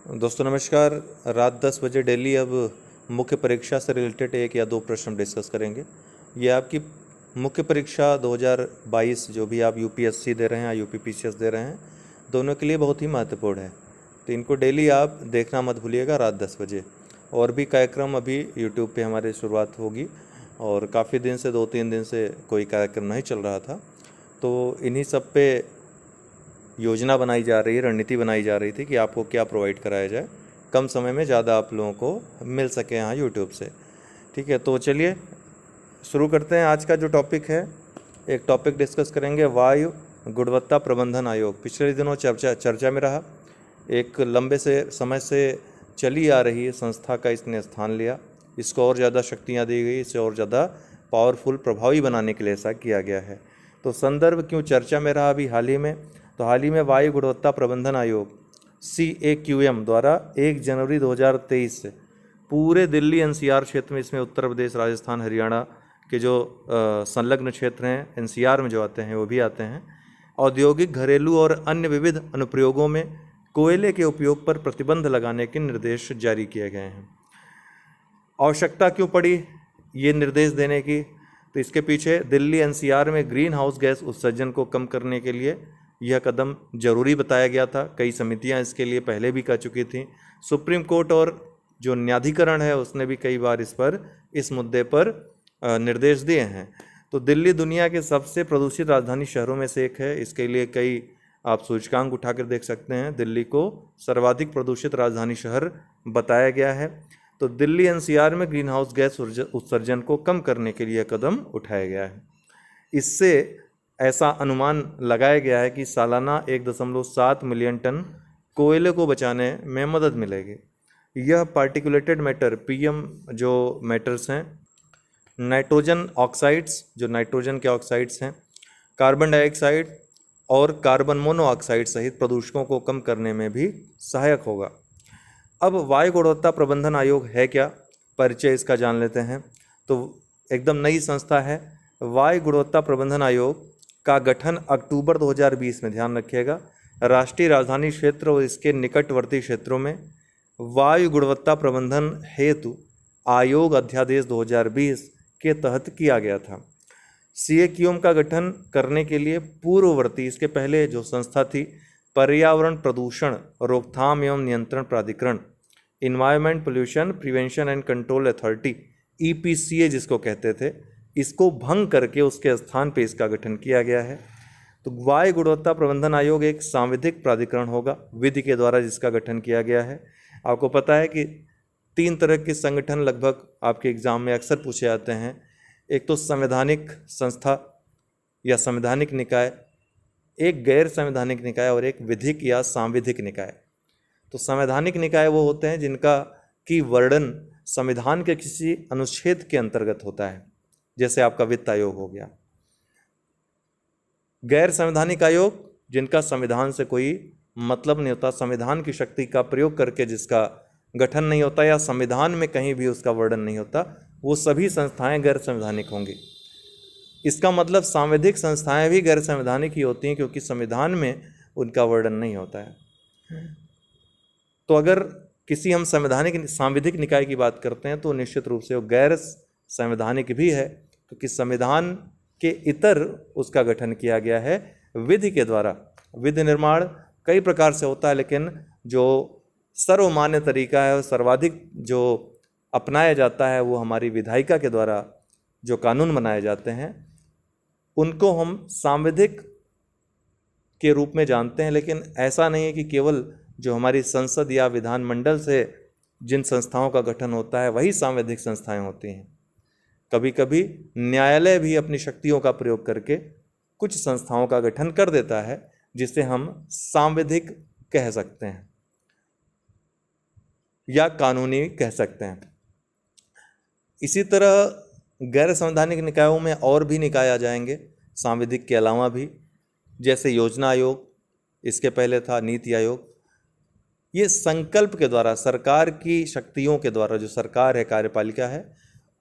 दोस्तों नमस्कार। रात 10 बजे डेली अब मुख्य परीक्षा से रिलेटेड एक या दो प्रश्न डिस्कस करेंगे। ये आपकी मुख्य परीक्षा 2022 जो भी आप यूपीएससी दे रहे हैं या यूपीपीसीएस दे रहे हैं, दोनों के लिए बहुत ही महत्वपूर्ण है। तो इनको डेली आप देखना मत भूलिएगा रात 10 बजे। और भी कार्यक्रम अभी यूट्यूब पे हमारी शुरुआत होगी और काफ़ी दिन से 2-3 दिन से कोई कार्यक्रम नहीं चल रहा था, तो इन्हीं सब पे योजना बनाई जा रही है, रणनीति बनाई जा रही थी कि आपको क्या प्रोवाइड कराया जाए, कम समय में ज़्यादा आप लोगों को मिल सके यहाँ यूट्यूब से। ठीक है, तो चलिए शुरू करते हैं। आज का जो टॉपिक है, एक टॉपिक डिस्कस करेंगे, वायु गुणवत्ता प्रबंधन आयोग। पिछले दिनों चर्चा में रहा। एक लंबे से समय से चली आ रही संस्था का इसने स्थान लिया। इसको और ज़्यादा शक्तियाँ दी गई, इसे और ज़्यादा पावरफुल, प्रभावी बनाने के लिए ऐसा किया गया है। तो संदर्भ क्यों चर्चा में रहा अभी हाल ही में? तो हाल ही में वायु गुणवत्ता प्रबंधन आयोग CAQM द्वारा 1 जनवरी 2023 से पूरे दिल्ली NCR क्षेत्र में, इसमें उत्तर प्रदेश, राजस्थान, हरियाणा के जो संलग्न क्षेत्र हैं NCR में जो आते हैं वो भी आते हैं, औद्योगिक, घरेलू और अन्य विविध अनुप्रयोगों में कोयले के उपयोग पर प्रतिबंध लगाने के निर्देश जारी किए गए हैं। आवश्यकता क्यों पड़ी ये निर्देश देने की? तो इसके पीछे दिल्ली NCR में ग्रीन हाउस गैस उत्सर्जन को कम करने के लिए यह कदम जरूरी बताया गया था। कई समितियां इसके लिए पहले भी कर चुकी थीं। सुप्रीम कोर्ट और जो न्यायाधिकरण है उसने भी कई बार इस मुद्दे पर निर्देश दिए हैं। तो दिल्ली दुनिया के सबसे प्रदूषित राजधानी शहरों में से एक है। इसके लिए कई आप सूचकांक उठाकर देख सकते हैं। दिल्ली को सर्वाधिक प्रदूषित राजधानी शहर बताया गया है। तो दिल्ली NCR में ग्रीन हाउस गैस उत्सर्जन को कम करने के लिए कदम उठाया गया है। इससे ऐसा अनुमान लगाया गया है कि सालाना 1.7 मिलियन टन कोयले को बचाने में मदद मिलेगी। यह पार्टिकुलेटेड मैटर PM जो मैटर्स हैं, नाइट्रोजन ऑक्साइड्स, जो नाइट्रोजन के ऑक्साइड्स हैं, कार्बन डाइऑक्साइड और कार्बन मोनोऑक्साइड सहित प्रदूषकों को कम करने में भी सहायक होगा। अब वायु गुणवत्ता प्रबंधन आयोग है क्या, परिचय इसका जान लेते हैं। तो एकदम नई संस्था है। वायु गुणवत्ता प्रबंधन आयोग का गठन अक्टूबर 2020 में, ध्यान रखिएगा, राष्ट्रीय राजधानी क्षेत्र और इसके निकटवर्ती क्षेत्रों में वायु गुणवत्ता प्रबंधन हेतु आयोग अध्यादेश 2020 के तहत किया गया था। CAQM का गठन करने के लिए पूर्ववर्ती, इसके पहले जो संस्था थी, पर्यावरण प्रदूषण रोकथाम एवं नियंत्रण प्राधिकरण, environment pollution prevention and control authority, EPCA जिसको कहते थे, इसको भंग करके उसके स्थान पे इसका गठन किया गया है। तो वायु गुणवत्ता प्रबंधन आयोग एक सांविधिक प्राधिकरण होगा, विधि के द्वारा जिसका गठन किया गया है। आपको पता है कि 3 तरह के संगठन लगभग आपके एग्जाम में अक्सर पूछे जाते हैं। एक तो संवैधानिक संस्था या संवैधानिक निकाय, एक गैर संवैधानिक निकाय और एक विधिक या सांविधिक निकाय। तो संवैधानिक निकाय वो होते हैं जिनका की वर्णन संविधान के किसी अनुच्छेद के अंतर्गत होता है, जैसे आपका वित्त आयोग हो गया। गैर संवैधानिक आयोग जिनका संविधान से कोई मतलब नहीं होता, संविधान की शक्ति का प्रयोग करके जिसका गठन नहीं होता या संविधान में कहीं भी उसका वर्णन नहीं होता, वो सभी संस्थाएं गैर संवैधानिक होंगी। इसका मतलब सांविधिक संस्थाएं भी गैर संवैधानिक ही होती हैं क्योंकि संविधान में उनका वर्णन नहीं होता है। तो अगर किसी हम सांविधिक निकाय की बात करते हैं तो निश्चित रूप से वो गैर संवैधानिक भी है, क्योंकि संविधान के इतर उसका गठन किया गया है विधि के द्वारा। विधि निर्माण कई प्रकार से होता है, लेकिन जो सर्वमान्य तरीका है, सर्वाधिक जो अपनाया जाता है, वो हमारी विधायिका के द्वारा जो कानून बनाए जाते हैं उनको हम सांविधिक के रूप में जानते हैं। लेकिन ऐसा नहीं है कि केवल जो हमारी संसद या विधानमंडल से जिन संस्थाओं का गठन होता है वही सांविधिक संस्थाएं होती हैं। कभी कभी न्यायालय भी अपनी शक्तियों का प्रयोग करके कुछ संस्थाओं का गठन कर देता है, जिसे हम सांविधिक कह सकते हैं या कानूनी कह सकते हैं। इसी तरह गैर संवैधानिक निकायों में और भी निकाय आ जाएंगे सांविधिक के अलावा भी, जैसे योजना आयोग, इसके पहले था नीति आयोग। ये संकल्प के द्वारा, सरकार की शक्तियों के द्वारा, जो सरकार है, कार्यपालिका है,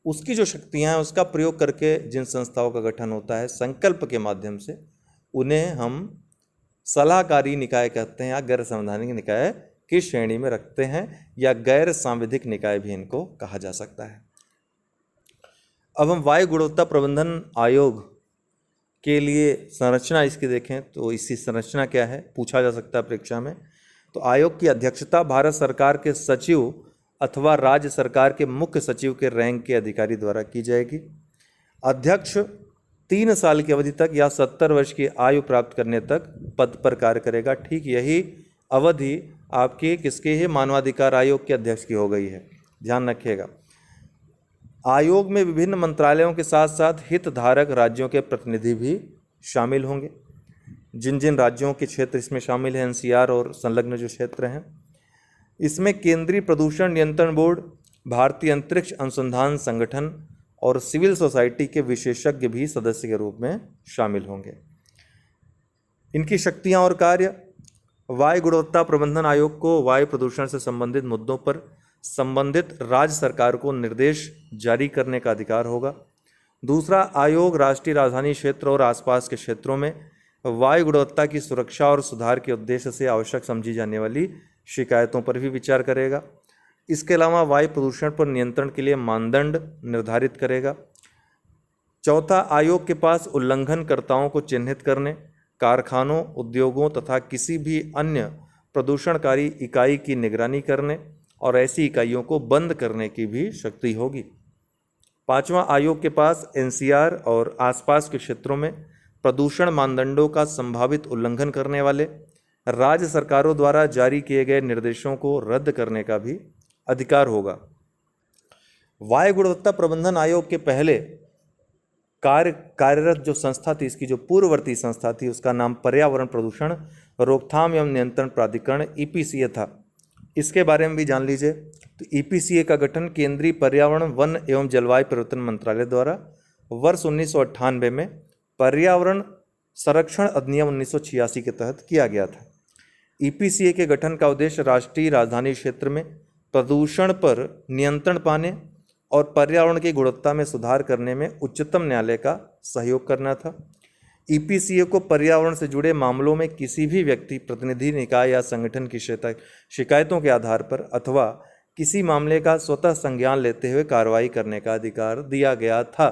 उसकी जो शक्तियां हैं उसका प्रयोग करके जिन संस्थाओं का गठन होता है संकल्प के माध्यम से, उन्हें हम सलाहकारी निकाय कहते हैं या गैर संवैधानिक निकाय किस श्रेणी में रखते हैं, या गैर सांविधिक निकाय भी इनको कहा जा सकता है। अब हम वायु गुणवत्ता प्रबंधन आयोग के लिए संरचना इसकी देखें तो इसकी संरचना क्या है, पूछा जा सकता है परीक्षा में। तो आयोग की अध्यक्षता भारत सरकार के सचिव अथवा राज्य सरकार के मुख्य सचिव के रैंक के अधिकारी द्वारा की जाएगी। अध्यक्ष 3 साल की अवधि तक या 70 वर्ष की आयु प्राप्त करने तक पद पर कार्य करेगा। ठीक यही अवधि आपके किसके है, मानवाधिकार आयोग के अध्यक्ष की हो गई है, ध्यान रखिएगा। आयोग में विभिन्न मंत्रालयों के साथ साथ हितधारक राज्यों के प्रतिनिधि भी शामिल होंगे। जिन जिन राज्यों के क्षेत्र इसमें शामिल हैं, एनसीआर और संलग्न जो क्षेत्र हैं, इसमें केंद्रीय प्रदूषण नियंत्रण बोर्ड, भारतीय अंतरिक्ष अनुसंधान संगठन और सिविल सोसाइटी के विशेषज्ञ भी सदस्य के रूप में शामिल होंगे। इनकी शक्तियां और कार्य। वायु गुणवत्ता प्रबंधन आयोग को वायु प्रदूषण से संबंधित मुद्दों पर संबंधित राज्य सरकार को निर्देश जारी करने का अधिकार होगा। दूसरा, आयोग राष्ट्रीय राजधानी क्षेत्र और आसपास के क्षेत्रों में वायु गुणवत्ता की सुरक्षा और सुधार के उद्देश्य से आवश्यक समझी जाने वाली शिकायतों पर भी विचार करेगा। इसके अलावा वायु प्रदूषण पर नियंत्रण के लिए मानदंड निर्धारित करेगा। चौथा, आयोग के पास उल्लंघनकर्ताओं को चिन्हित करने, कारखानों, उद्योगों तथा किसी भी अन्य प्रदूषणकारी इकाई की निगरानी करने और ऐसी इकाइयों को बंद करने की भी शक्ति होगी। पांचवा, आयोग के पास एनसीआर और आसपास के क्षेत्रों में प्रदूषण मानदंडों का संभावित उल्लंघन करने वाले राज्य सरकारों द्वारा जारी किए गए निर्देशों को रद्द करने का भी अधिकार होगा। वायु गुणवत्ता प्रबंधन आयोग के पहले कार्यरत जो संस्था थी, इसकी जो पूर्ववर्ती संस्था थी, उसका नाम पर्यावरण प्रदूषण रोकथाम एवं नियंत्रण प्राधिकरण ईपीसीए था। इसके बारे में भी जान लीजिए। तो ईपीसीए का गठन केंद्रीय पर्यावरण, वन एवं जलवायु परिवर्तन मंत्रालय द्वारा वर्ष 1998 में पर्यावरण संरक्षण अधिनियम 1986 के तहत किया गया था। ईपीसीए के गठन का उद्देश्य राष्ट्रीय राजधानी क्षेत्र में प्रदूषण पर नियंत्रण पाने और पर्यावरण की गुणवत्ता में सुधार करने में उच्चतम न्यायालय का सहयोग करना था। ईपीसीए को पर्यावरण से जुड़े मामलों में किसी भी व्यक्ति, प्रतिनिधि, निकाय या संगठन की शिकायतों के आधार पर अथवा किसी मामले का स्वतः संज्ञान लेते हुए कार्रवाई करने का अधिकार दिया गया था।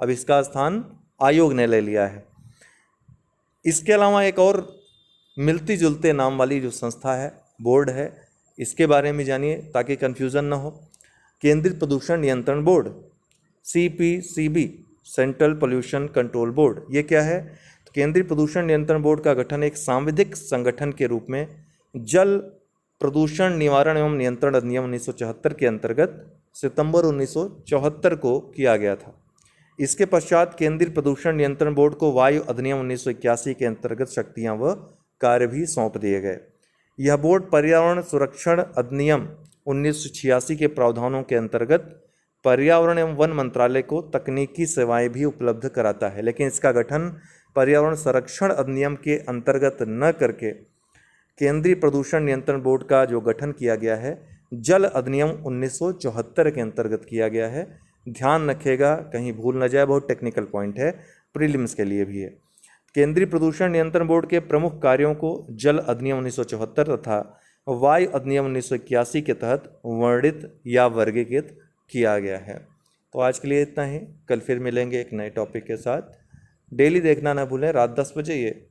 अब इसका स्थान आयोग ने ले लिया है। इसके अलावा एक और मिलती जुलते नाम वाली जो संस्था है, बोर्ड है, इसके बारे में जानिए ताकि कन्फ्यूज़न ना हो। केंद्रीय प्रदूषण नियंत्रण board, CPCB, central pollution control board, ये क्या है? तो केंद्रीय प्रदूषण नियंत्रण बोर्ड का गठन एक सांविधिक संगठन के रूप में जल प्रदूषण निवारण एवं नियंत्रण अधिनियम 1974 के अंतर्गत सितंबर 1974 को किया गया था। इसके पश्चात केंद्रीय प्रदूषण नियंत्रण बोर्ड को वायु अधिनियम 1981 के अंतर्गत शक्तियां व कार्य भी सौंप दिए गए। यह बोर्ड पर्यावरण संरक्षण अधिनियम 1986 के प्रावधानों के अंतर्गत पर्यावरण एवं वन मंत्रालय को तकनीकी सेवाएं भी उपलब्ध कराता है, लेकिन इसका गठन पर्यावरण संरक्षण अधिनियम के अंतर्गत न करके केंद्रीय प्रदूषण नियंत्रण बोर्ड का जो गठन किया गया है जल अधिनियम 1974 के अंतर्गत किया गया है। ध्यान रखिएगा, कहीं भूल न जाए, बहुत टेक्निकल पॉइंट है, प्रीलिम्स के लिए भी है। केंद्रीय प्रदूषण नियंत्रण बोर्ड के प्रमुख कार्यों को जल अधिनियम 1974 तथा वायु अधिनियम 1981 के तहत वर्णित या वर्गीकृत किया गया है। तो आज के लिए इतना ही, कल फिर मिलेंगे एक नए टॉपिक के साथ। डेली देखना ना भूलें, रात 10 बजे ये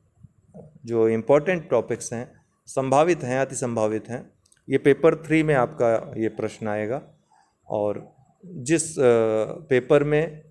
जो इम्पोर्टेंट टॉपिक्स हैं, संभावित हैं, अति संभावित हैं, ये पेपर 3 में आपका ये प्रश्न आएगा। और जिस पेपर में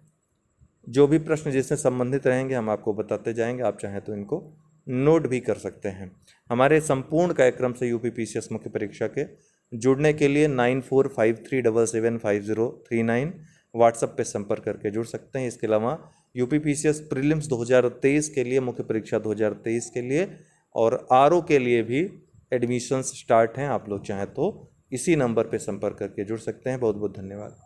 जो भी प्रश्न जिससे संबंधित रहेंगे हम आपको बताते जाएंगे। आप चाहें तो इनको नोट भी कर सकते हैं। हमारे संपूर्ण कार्यक्रम से यूपीपीसीएस मुख्य परीक्षा के जुड़ने के लिए 9453775039 व्हाट्सएप पे संपर्क करके जुड़ सकते हैं। इसके अलावा यूपीपीसीएस प्रीलिम्स 2023 के लिए, मुख्य परीक्षा 2023 के लिए और आरओ के लिए भी एडमिशन्स स्टार्ट हैं। आप लोग चाहें तो इसी नंबर पे संपर्क करके जुड़ सकते हैं। बहुत बहुत धन्यवाद।